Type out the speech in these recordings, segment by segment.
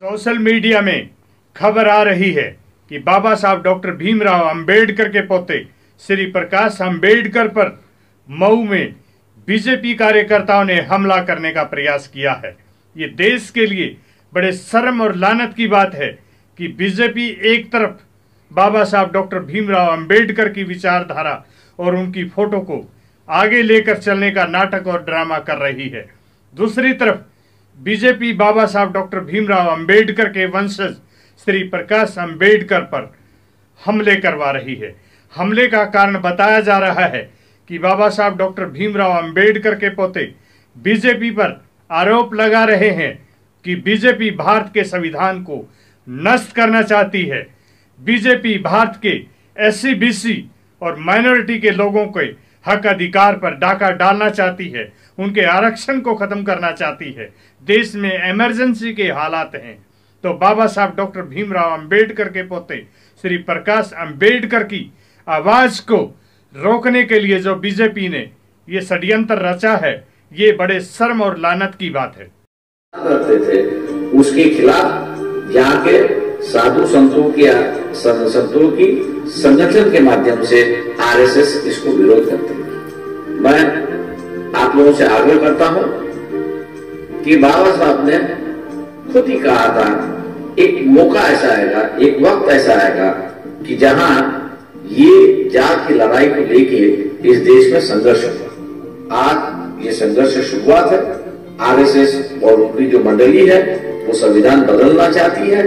Social media में खबर आ रही है कि बाबा साहब डॉक्टर भीमराव अंबेडकर के पोते श्री प्रकाश अंबेडकर पर मऊ में बीजेपी कार्यकर्ताओं ने हमला करने का प्रयास किया है। ये देश के लिए बड़े शर्म और लानत की बात है कि बीजेपी एक तरफ बाबा साहब डॉक्टर भीमराव अंबेडकर की विचारधारा और उनकी फोटो को आगे लेकर चलने का नाटक और ड्रामा कर रही है, दूसरी तरफ बीजेपी बाबा साहब डॉक्टर भीमराव अंबेडकर के वंशज श्री प्रकाश अंबेडकर पर हमले करवा रही है। हमले का कारण बताया जा रहा है कि बाबा साहब डॉक्टर भीमराव अंबेडकर के पोते बीजेपी पर आरोप लगा रहे हैं कि बीजेपी भारत के संविधान को नष्ट करना चाहती है। बीजेपी भारत के एससी, बीसी और माइनॉरिटी के लोगों के हक अधिकार पर डाका डालना चाहती है, उनके आरक्षण को खत्म करना चाहती है। देश में इमरजेंसी के हालात हैं, तो बाबा साहब डॉक्टर भीमराव अंबेडकर के पोते श्री प्रकाश अंबेडकर की आवाज को रोकने के लिए जो बीजेपी ने ये षड्यंत्र रचा है, ये बड़े शर्म और लानत की बात है। करते थे उसके खिलाफ यहाँ के साधु संतों की संगठन के माध्यम से आरएसएस इसको विरोध करते हैं। मैं आप लोगों से आग्रह करता हूं कि बाबा साहब ने खुद ही कहा था, एक मौका ऐसा आएगा, एक वक्त ऐसा आएगा कि जहां ये जात की लड़ाई को लेके इस देश में संघर्ष होगा। आज ये संघर्ष शुरुआत है। आरएसएस और उनकी जो मंडली है वो संविधान बदलना चाहती है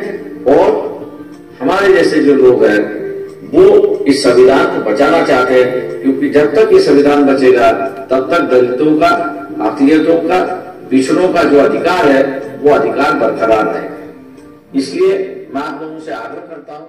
और हमारे जैसे जो लोग हैं वो इस संविधान को बचाना चाहते हैं, क्योंकि जब तक ये संविधान बचेगा तब तक दलितों का, अक़लियतों का, पिछड़ों का जो अधिकार है वो अधिकार बरकरार रहेगा। इसलिए मैं आप लोगों से आग्रह करता हूं।